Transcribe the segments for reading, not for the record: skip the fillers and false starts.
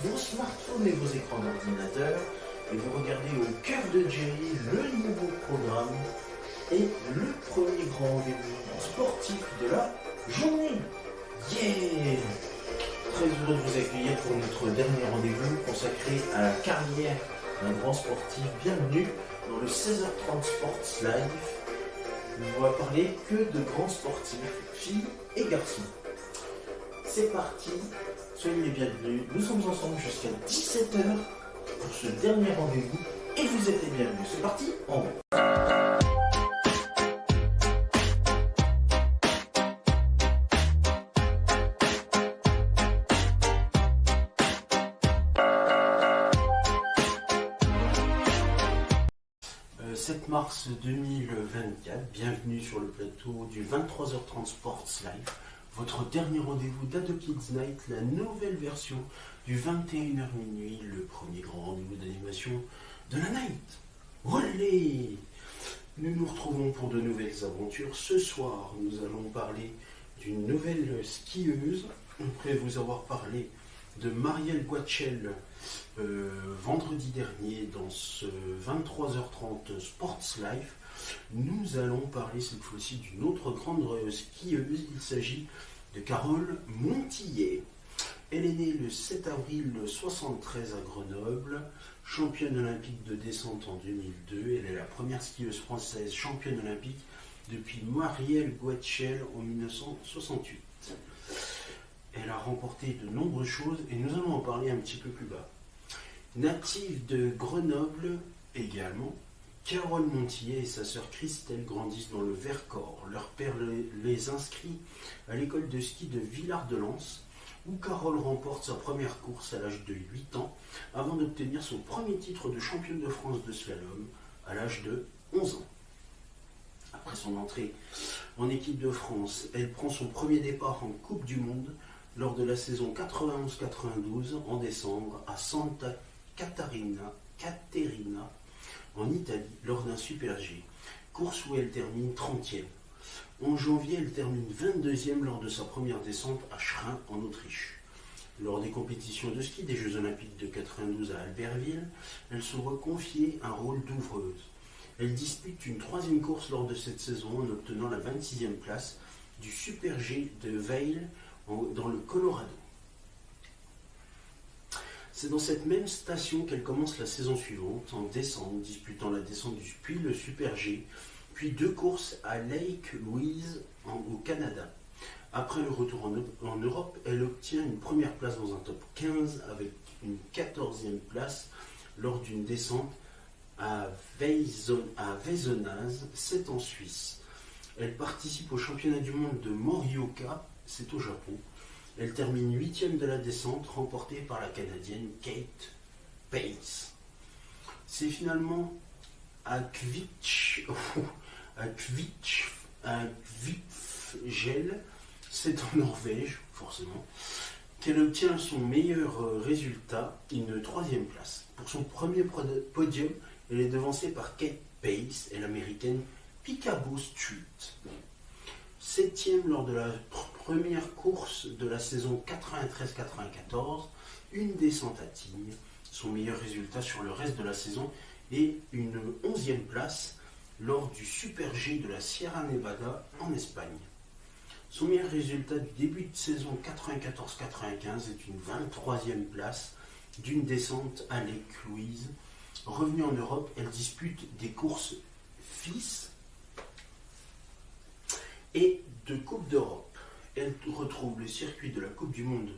vos smartphones et vos écrans d'ordinateur et vous regardez au cœur de Jerry le nouveau programme et le premier grand rendez-vous sportif de la journée. Yeah! Très heureux de vous accueillir pour notre dernier rendez-vous consacré à la carrière d'un grand sportif. Bienvenue dans le 16h30 Sports Live. On va parler que de grands sportifs, filles et garçons. C'est parti, soyez les bienvenus. Nous sommes ensemble jusqu'à 17h pour ce dernier rendez-vous et vous êtes les bienvenus. C'est parti, en route. Mars 2024, bienvenue sur le plateau du 23h30 Sports Live, votre dernier rendez-vous d'Ado Kids Night, la nouvelle version du 21h minuit, le premier grand rendez-vous d'animation de la night. Olé! Nous nous retrouvons pour de nouvelles aventures. Ce soir, nous allons parler d'une nouvelle skieuse, après vous avoir parlé de Marielle Guachel vendredi dernier dans ce 23h30 Sports Live. Nous allons parler cette fois-ci d'une autre grande skieuse. Il s'agit de Carole Montillet. Elle est née le 7 avril 1973 à Grenoble, championne olympique de descente en 2002. Elle est la première skieuse française championne olympique depuis Marielle Guachel en 1968. Elle a remporté de nombreuses choses et nous allons en parler un petit peu plus bas. Native de Grenoble également, Carole Montillet et sa sœur Christelle grandissent dans le Vercors. Leur père les inscrit à l'école de ski de Villard-de-Lans, où Carole remporte sa première course à l'âge de 8 ans, avant d'obtenir son premier titre de championne de France de slalom à l'âge de 11 ans. Après son entrée en équipe de France, elle prend son premier départ en Coupe du Monde lors de la saison 91-92 en décembre à Santa Caterina en Italie lors d'un Super G, course où elle termine 30e. En janvier, elle termine 22e lors de sa première descente à Schrin en Autriche. Lors des compétitions de ski des Jeux Olympiques de 92 à Albertville, elle se voit confier un rôle d'ouvreuse. Elle dispute une troisième course lors de cette saison en obtenant la 26e place du Super G de Vail dans le Colorado. C'est dans cette même station qu'elle commence la saison suivante, en décembre, disputant la descente puis le Super G, puis 2 courses à Lake Louise au Canada. Après le retour en Europe, elle obtient une première place dans un top 15 avec une 14e place lors d'une descente à Vezonaz, c'est en Suisse. Elle participe au championnat du monde de Morioka, c'est au Japon. Elle termine 8e de la descente, remportée par la Canadienne Kate Pace. C'est finalement à Kvitfjell, c'est en Norvège, forcément, qu'elle obtient son meilleur résultat, une 3e place. Pour son premier podium, elle est devancée par Kate Pace et l'américaine Picabo Street. 7e lors de la première course de la saison 93-94, une descente à Tignes, son meilleur résultat sur le reste de la saison, et une 11e place lors du Super G de la Sierra Nevada en Espagne. Son meilleur résultat du début de saison 94-95 est une 23e place d'une descente à Lake Louise. Revenue en Europe, elle dispute des courses FIS et de Coupe d'Europe. Elle retrouve le circuit de la Coupe du Monde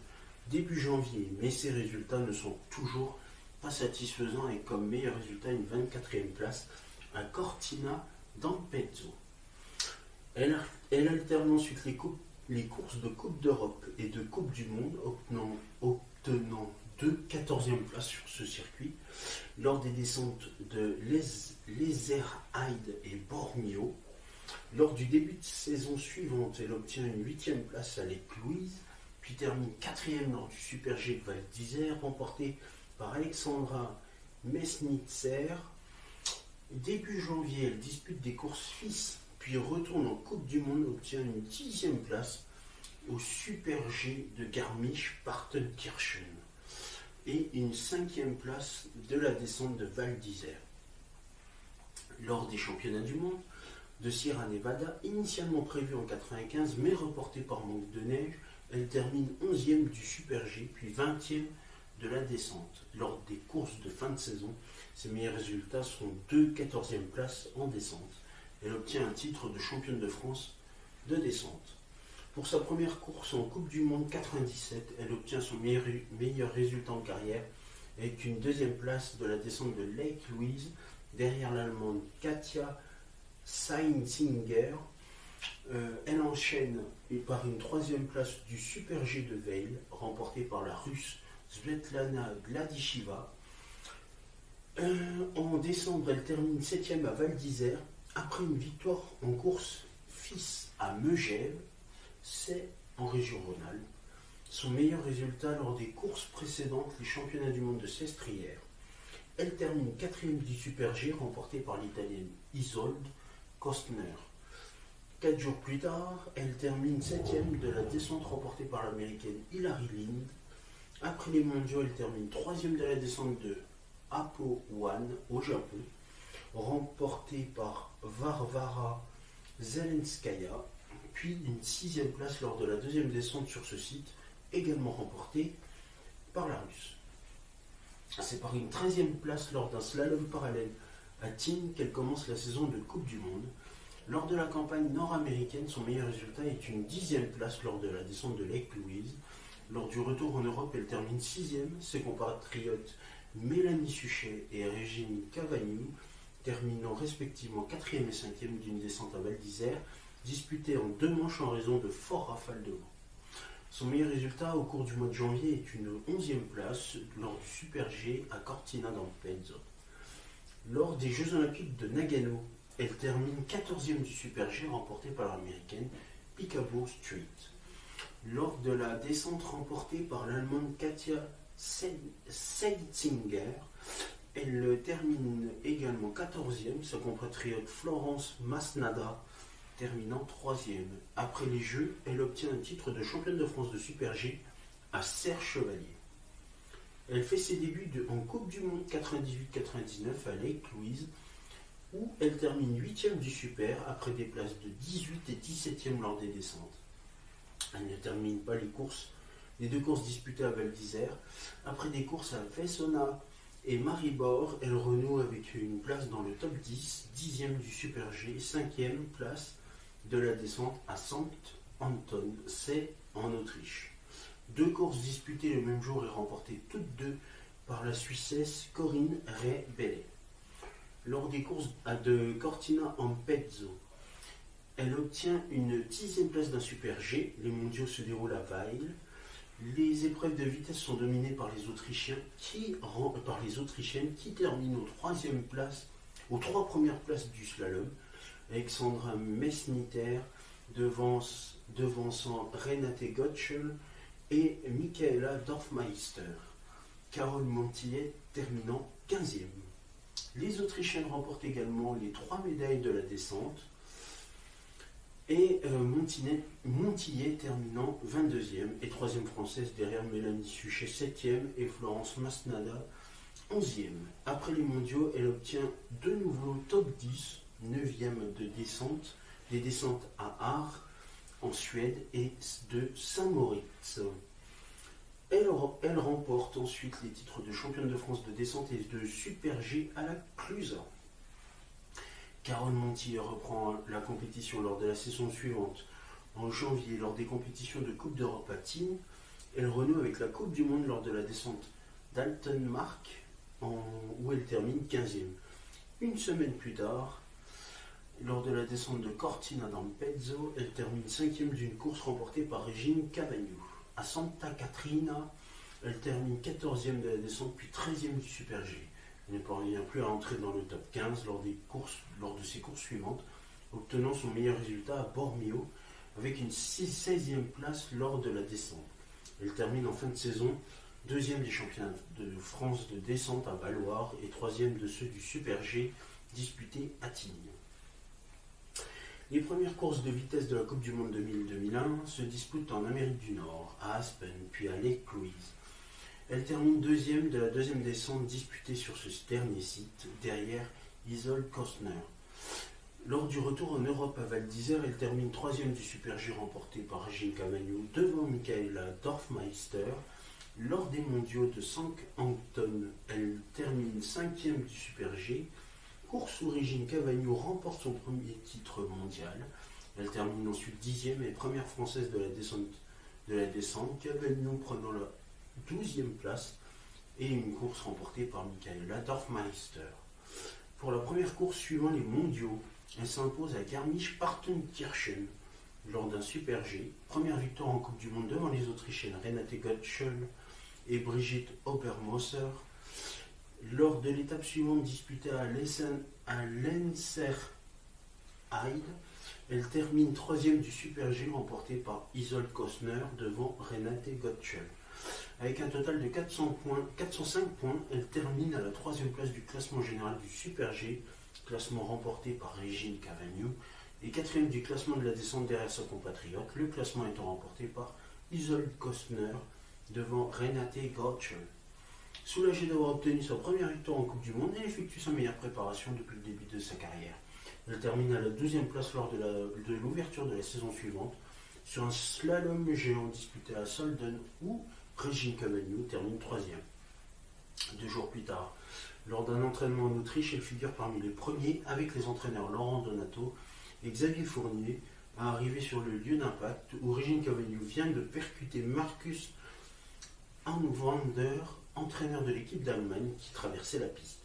début janvier, mais ses résultats ne sont toujours pas satisfaisants et comme meilleur résultat, une 24e place à Cortina d'Ampezzo. Elle alterne ensuite les courses de Coupe d'Europe et de Coupe du Monde, obtenant 2 14e places sur ce circuit lors des descentes de Lézerheide et Bormio. Lors du début de saison suivante, elle obtient une 8e place à Lake Louise, puis termine 4e lors du Super G de Val d'Isère, remporté par Alexandra Mesnitzer. Début janvier, elle dispute des courses FIS, puis retourne en Coupe du Monde, obtient une 10e place au Super G de Garmisch-Partenkirchen. et une 5e place de la descente de Val d'Isère. Lors des championnats du monde de Sierra Nevada, initialement prévu en 1995 mais reporté par manque de neige, elle termine 11e du Super G puis 20e de la descente. Lors des courses de fin de saison, ses meilleurs résultats sont 2 14e places en descente. Elle obtient un titre de championne de France de descente. Pour sa première course en Coupe du Monde 97, elle obtient son meilleur résultat en carrière avec une 2e place de la descente de Lake Louise derrière l'Allemande Katja Seinzinger. Elle enchaîne par une 3e place du Super G de Veil, remportée par la Russe Svetlana Gladisheva. En décembre, elle termine 7e à Val d'Isère, après une victoire en course FIS à Megève, c'est en région Rhône-Alpes. Son meilleur résultat lors des courses précédentes, les championnats du monde de Sestrières. Elle termine 4e du Super G, remportée par l'Italienne Isolde Kostner. 4 jours plus tard, elle termine 7e de la descente, remportée par l'Américaine Hilary Lind. Après les mondiaux, elle termine 3e de la descente de Apo One au Japon, remportée par Varvara Zelenskaya, puis une 6e place lors de la 2e descente sur ce site, également remportée par la Russe. C'est par une 13e place lors d'un slalom parallèle à Tignes qu'elle commence la saison de Coupe du Monde. Lors de la campagne nord-américaine, son meilleur résultat est une 10e place lors de la descente de Lake Louise. Lors du retour en Europe, elle termine 6e. Ses compatriotes Mélanie Suchet et Régine Cavagnou terminant respectivement 4e et 5e d'une descente à Val d'Isère, disputée en 2 manches en raison de forts rafales de vent. Son meilleur résultat au cours du mois de janvier est une 11e place lors du Super G à Cortina d'Ampezzo. Lors des Jeux Olympiques de Nagano, elle termine 14e du Super G, remportée par l'Américaine Picabo Street. Lors de la descente remportée par l'Allemande Katja Seinzinger, elle termine également 14e, sa compatriote Florence Masnada terminant 3e. Après les Jeux, elle obtient un titre de championne de France de Super G à Serre-Chevalier. Elle fait ses débuts en Coupe du Monde 98-99 à Lake Louise, où elle termine 8e du Super après des places de 18 et 17e lors des descentes. Elle ne termine pas les 2 courses disputées à Val d'Isère. Après des courses à Vessona et Maribor, elle renoue avec une place dans le top 10, 10e du Super G, 5e place de la descente à Sankt Anton, c'est en Autriche. 2 courses disputées le même jour et remportées toutes 2 par la Suissesse Corinne Ray-Bellet. Lors des courses de Cortina Ampezzo, elle obtient une 10e place d'un Super G. Les mondiaux se déroulent à Weil. Les épreuves de vitesse sont dominées par les Autrichiennes qui terminent aux 3 premières places du slalom. Alexandra Messniter devançant Renate Gottschall et Michaela Dorfmeister. Carole Montillet terminant 15e. Les Autrichiennes remportent également les 3 médailles de la descente et Montillet terminant 22e et 3e française derrière Mélanie Suchet 7e et Florence Masnada 11e. Après les mondiaux, elle obtient de nouveau top 10, 9e de descente, des descentes à Aar en Suède et de Saint-Moritz. Elle remporte ensuite les titres de championne de France de descente et de Super G à la Clusa. Carole Montillet reprend la compétition lors de la saison suivante, en janvier, lors des compétitions de Coupe d'Europe à Tignes. Elle renoue avec la Coupe du Monde lors de la descente d'Altenmark, où elle termine 15e. Une semaine plus tard, lors de la descente de Cortina d'Ampezzo, elle termine 5e d'une course remportée par Régine Cavagnou. À Santa Catrina, elle termine 14e de la descente puis 13e du Super G. Elle ne parvient plus à entrer dans le top 15 lors de ses courses suivantes, obtenant son meilleur résultat à Bormio avec une 16e place lors de la descente. Elle termine en fin de saison 2e des championnats de France de descente à Valloire et 3e de ceux du Super G disputés à Tignes. Les premières courses de vitesse de la Coupe du Monde 2000-2001 se disputent en Amérique du Nord, à Aspen, puis à Lake Louise. Elle termine deuxième de la deuxième descente disputée sur ce dernier site, derrière Isolde Kostner. Lors du retour en Europe à Val d'Isère, elle termine troisième du Super G remporté par Régine Cavagnou devant Michaela Dorfmeister. Lors des mondiaux de Southampton, elle termine cinquième du Super G, course où Régine Cavagnou remporte son premier titre mondial. Elle termine ensuite dixième et première française de la descente, Cavagnou prenant la 12e place et une course remportée par Michaela Dorfmeister. Pour la première course suivant les mondiaux, elle s'impose à Garmisch-Partenkirchen lors d'un Super G. Première victoire en Coupe du Monde devant les Autrichiennes Renate Gottschall et Brigitte Obermoser. Lors de l'étape suivante disputée à Lenzerheide, elle termine troisième du Super G remporté par Isolde Kostner devant Renate Gottschall. Avec un total de 405 points, elle termine à la troisième place du classement général du Super G, classement remporté par Régine Cavagnou, et quatrième du classement de la descente derrière sa compatriote, le classement étant remporté par Isolde Kostner devant Renate Gottschall. Soulagée d'avoir obtenu sa première victoire en Coupe du Monde, elle effectue sa meilleure préparation depuis le début de sa carrière. Elle termine à la 12e place lors de l'ouverture de la saison suivante, sur un slalom géant disputé à Solden où Régine Cavagnou termine troisième. 2 jours plus tard, lors d'un entraînement en Autriche, elle figure parmi les premiers avec les entraîneurs Laurent Donato et Xavier Fournier à arriver sur le lieu d'impact où Régine Cavagnou vient de percuter Markus Anwander, entraîneur de l'équipe d'Allemagne qui traversait la piste.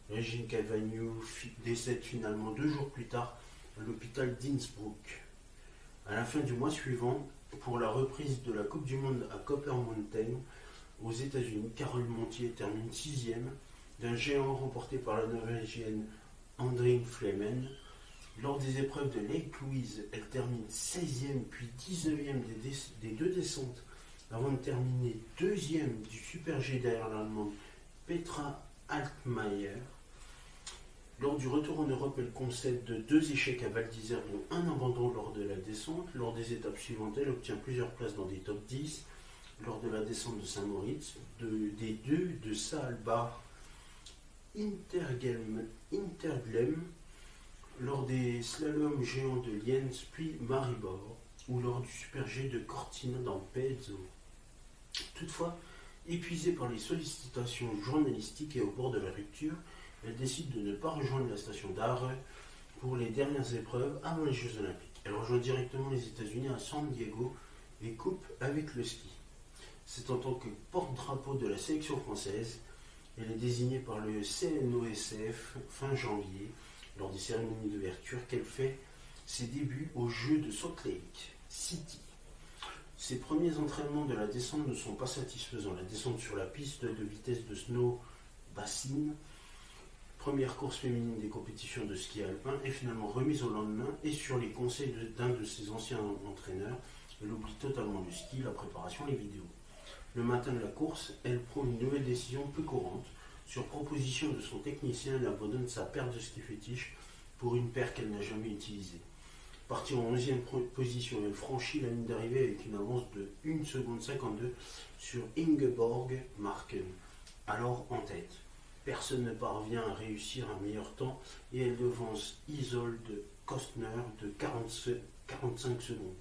Régine Cavagnou décède finalement 2 jours plus tard à l'hôpital d'Innsbruck. À la fin du mois suivant, pour la reprise de la Coupe du Monde à Copper Mountain, aux États-Unis, Carole Montier termine 6e d'un géant remporté par la Norvégienne Andrine Flemen. Lors des épreuves de Lake Louise, elle termine 16e puis 19e des 2 descentes avant de terminer 2e du Super G derrière l'Allemande Petra Altmaier. Lors du retour en Europe, elle concède 2 échecs à Val d'Isère, dont un abandon lors de la descente. Lors des étapes suivantes, elle obtient plusieurs places dans des top 10. Lors de la descente de Saint-Moritz, des 2 de Saalbach, Interglem, lors des slaloms géants de Lienz puis Maribor, ou lors du Super G de Cortina dans Pezzo. Toutefois, épuisée par les sollicitations journalistiques et au bord de la rupture, elle décide de ne pas rejoindre la station d'Arles pour les dernières épreuves avant les Jeux Olympiques. Elle rejoint directement les États-Unis à San Diego et coupe avec le ski. C'est en tant que porte-drapeau de la sélection française, elle est désignée par le CNOSF fin janvier, lors des cérémonies d'ouverture, qu'elle fait ses débuts aux Jeux de Salt Lake City. Ses premiers entraînements de la descente ne sont pas satisfaisants. La descente sur la piste de vitesse de Snow Basin, première course féminine des compétitions de ski alpin, est finalement remise au lendemain et sur les conseils d'un de ses anciens entraîneurs, elle oublie totalement le ski, la préparation, les vidéos. Le matin de la course, elle prend une nouvelle décision peu courante. Sur proposition de son technicien, elle abandonne sa paire de ski fétiche pour une paire qu'elle n'a jamais utilisée. Partie en 11e position, elle franchit la ligne d'arrivée avec une avance de 1 seconde 52 sur Ingeborg Marken, alors en tête. Personne ne parvient à réussir un meilleur temps et elle devance Isolde Kostner de 45 secondes.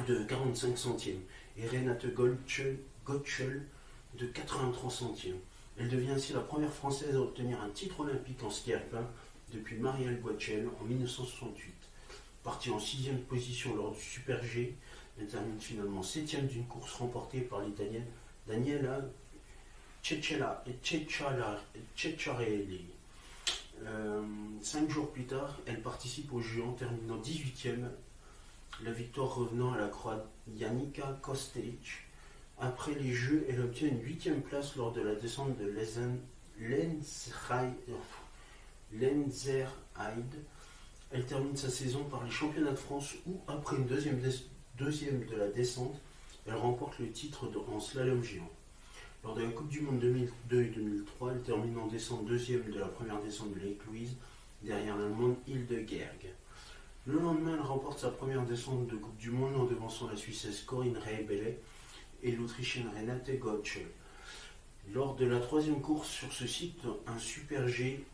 De 45 centièmes et Renate Gottschall de 83 centièmes. Elle devient ainsi la première Française à obtenir un titre olympique en ski alpin depuis Marielle Boitschel en 1968. Partie en 6e position lors du Super G, elle termine finalement 7e d'une course remportée par l'Italienne Daniela Ceccarelli. 5 jours plus tard, elle participe au géant, terminant 18e, la victoire revenant à la Croate Janica Kostic. Après les Jeux, elle obtient une 8e place lors de la descente de Lenzerheide. Elle termine sa saison par les championnats de France où, après une deuxième de la descente, elle remporte le titre en slalom géant. Lors de la Coupe du Monde 2002 et 2003, elle termine en descente 2e de la première descente de Lake Louise, derrière l'Allemande Hilde Gerg. Le lendemain, elle remporte sa première descente de Coupe du Monde en devançant la Suissesse Corinne Reibele et l'Autrichienne Renate Götschel. Lors de la troisième course sur ce site, un Super G,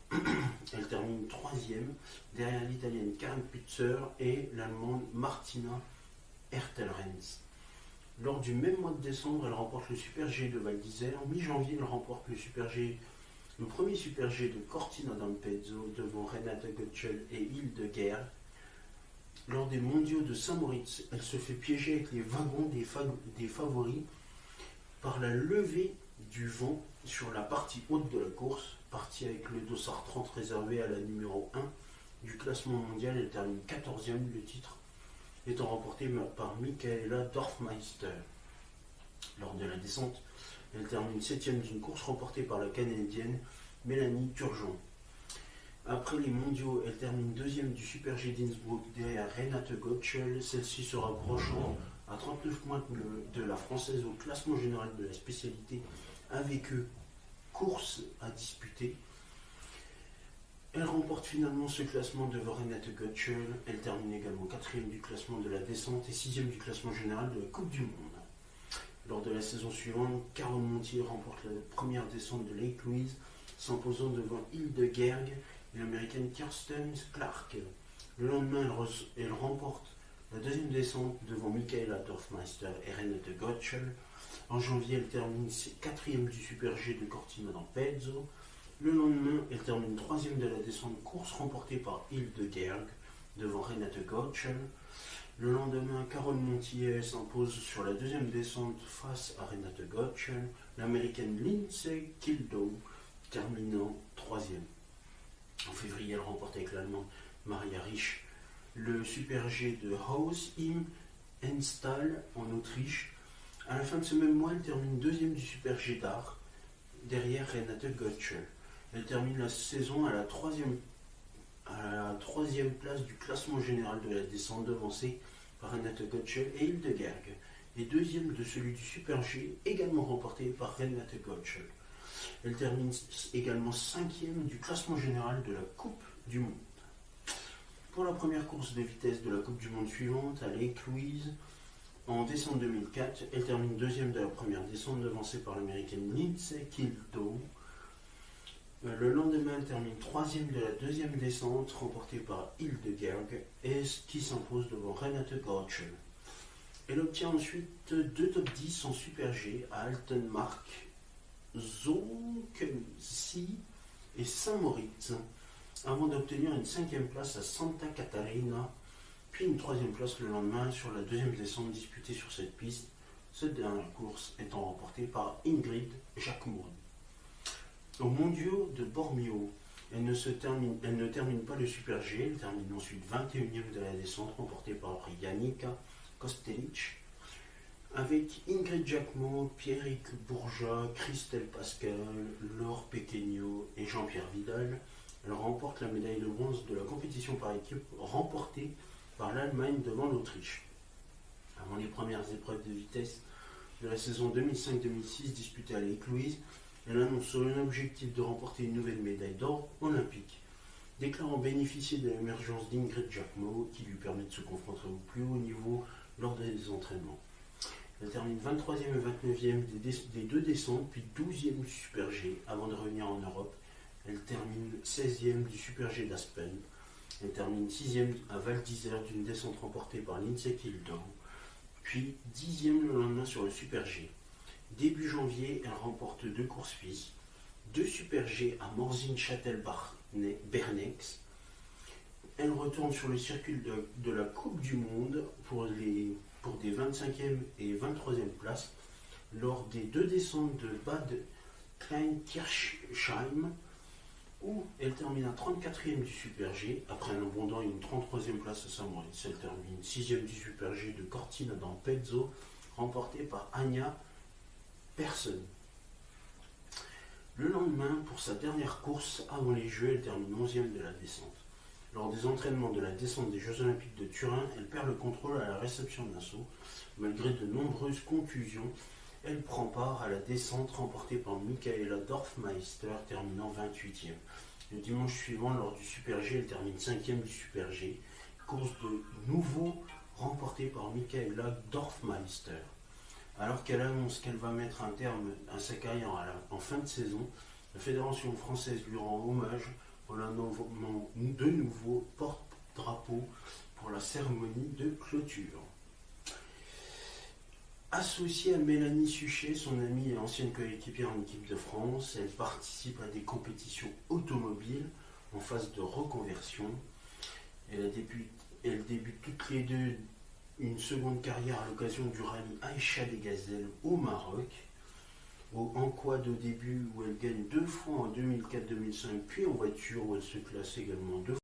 elle termine troisième, derrière l'Italienne Karen Pützer et l'Allemande Martina Hertelrens. Lors du même mois de décembre, elle remporte le Super G de Val d'Isère. En mi-janvier, elle remporte le premier Super G de Cortina d'Ampezzo devant Renate Götschel et Hildegard. Lors des mondiaux de Saint-Moritz, elle se fait piéger avec les wagons des favoris par la levée du vent sur la partie haute de la course, partie avec le dossard 30 réservé à la numéro 1 du classement mondial. Elle termine 14e, le titre étant remporté par Michaela Dorfmeister. Lors de la descente, elle termine 7e d'une course remportée par la Canadienne Mélanie Turgeon. Après les mondiaux, elle termine 2e du Super G d'Innsbruck derrière Renate Götschel, celle-ci se rapprochant à 39 points de la française au classement général de la spécialité, avec eux course à disputer. Elle remporte finalement ce classement devant Renate Götschel. Elle termine également 4e du classement de la descente et 6e du classement général de la Coupe du Monde. Lors de la saison suivante, Caron Montier remporte la première descente de Lake Louise, s'imposant devant Hildegard et l'américaine Kirsten Clark. Le lendemain, elle remporte la deuxième descente devant Michaela Dorfmeister et Renate Götschel. En janvier, elle termine 4e du Super G de Cortina d'Ampezzo. Le lendemain, elle termine 3e de la descente course remportée par Hildegard devant Renate Götschel. Le lendemain, Caron Montier s'impose sur la deuxième descente face à Renate Götschel. L'américaine Lindsay Kildow terminant 3e. En février, elle remporte avec l'allemande Maria Riesch le Super G de Haus im Ennstall en Autriche. À la fin de ce même mois, elle termine 2e du Super G d'Art derrière Renate Götschel. Elle termine la saison à la troisième place du classement général de la descente, devancée par Renate Götschel et Hildegard, et 2e de celui du Super G, également remporté par Renate Götschel. Elle termine également 5e du classement général de la Coupe du Monde. Pour la première course de vitesse de la Coupe du Monde suivante, à Lake Louise, en décembre 2004, elle termine 2e de la première descente, devancée par l'américaine Lindsay Kildow. Le lendemain, elle termine 3e de la deuxième descente, remportée par Hildegard, et qui s'impose devant Renate Götschel. Elle obtient ensuite 2 top 10 en Super G à Altenmark, Zoonkensee et Saint-Moritz, avant d'obtenir une 5e place à Santa Catarina, puis une 3e place le lendemain sur la deuxième descente disputée sur cette piste, cette dernière course étant remportée par Ingrid Jacquemont. Aux mondiaux de Bormio, elle ne termine pas le Super G, elle termine ensuite 21e de la descente, remportée par Janica Kostelic, avec Ingrid Jacquemont, Pierrick Bourgeat, Christelle Pascal, Laure Pequeño et Jean-Pierre Vidal. Elle remporte la médaille de bronze de la compétition par équipe, remportée par l'Allemagne devant l'Autriche. Avant les premières épreuves de vitesse de la saison 2005-2006 disputée à Lake Louise, elle annonce son objectif de remporter une nouvelle médaille d'or olympique, déclarant bénéficier de l'émergence d'Ingrid Jacquemont qui lui permet de se confronter au plus haut niveau lors des entraînements. Elle termine 23e et 29e des 2 descentes, puis 12e du Super G avant de revenir en Europe. Elle termine 16e du Super G d'Aspen. Elle termine 6e à Val d'Isère d'une descente remportée par Lindsay Kildow, puis 10e le lendemain sur le Super G. Début janvier, elle remporte 2 courses suisses, 2 Super G à Morzine-Châtel-Bernex. Elle retourne sur le circuit de la Coupe du Monde pour des 25e et 23e places lors des 2 descentes de Bad Kleinkirchheim, où elle termine à 34e du Super G, après un abondant et une 33e place à Saint-Moritz. Elle termine 6e du Super G de Cortina d'Ampezzo, remportée par Anja Persson. Le lendemain, pour sa dernière course avant les Jeux, elle termine 11e de la descente. Lors des entraînements de la descente des Jeux Olympiques de Turin, elle perd le contrôle à la réception d'un saut. Malgré de nombreuses contusions, elle prend part à la descente remportée par Michaela Dorfmeister, terminant 28e. Le dimanche suivant, lors du Super G, elle termine 5e du Super G, course de nouveau remportée par Michaela Dorfmeister. Alors qu'elle annonce qu'elle va mettre un terme à sa carrière en fin de saison, la Fédération française lui rend hommage en la nommant de nouveau porte-drapeau pour la cérémonie de clôture. Associée à Mélanie Suchet, son amie et ancienne coéquipière en équipe de France, elle participe à des compétitions automobiles en phase de reconversion. Elle débute toutes les deux une seconde carrière à l'occasion du rallye Aïcha des Gazelles au Maroc, en quad au début où elle gagne 2 fois en 2004-2005, puis en voiture où elle se classe également 2 fois.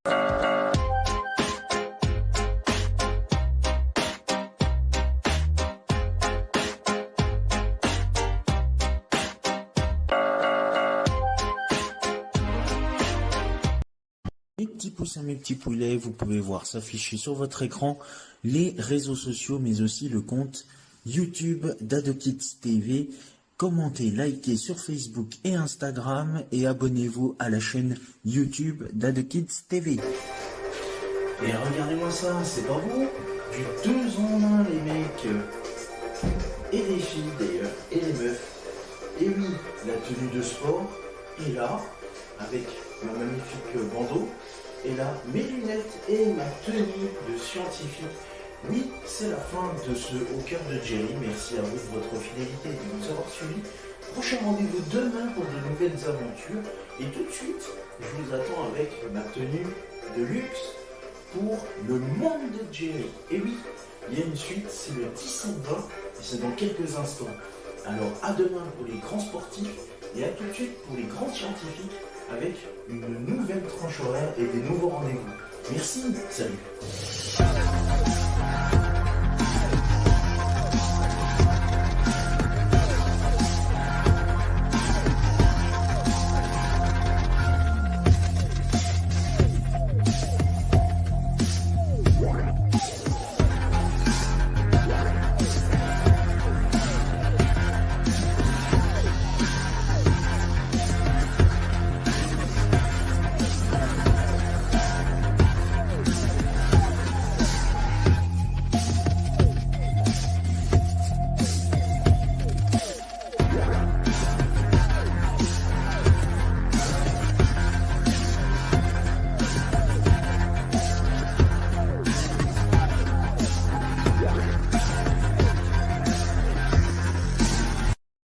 Mes petits poussins, mes petits poulets, vous pouvez voir s'afficher sur votre écran les réseaux sociaux, mais aussi le compte YouTube d'AdoKids TV. Commentez, likez sur Facebook et Instagram et abonnez-vous à la chaîne YouTube d'AdoKids TV. Et regardez-moi ça, c'est pas beau? Du 2 en 1 les mecs, et les filles d'ailleurs, et les meufs. Et oui, la tenue de sport est là, avec mon magnifique bandeau, et là mes lunettes et ma tenue de scientifique. Oui, c'est la fin de ce Au cœur de Jerry. Merci à vous de votre fidélité et de nous avoir suivis. Prochain rendez-vous demain pour de nouvelles aventures. Et tout de suite, je vous attends avec ma tenue de luxe pour le monde de Jerry. Et oui, il y a une suite, c'est le 17-20 et c'est dans quelques instants. Alors à demain pour les grands sportifs et à tout de suite pour les grands scientifiques avec une nouvelle tranche horaire et des nouveaux rendez-vous. Merci, salut.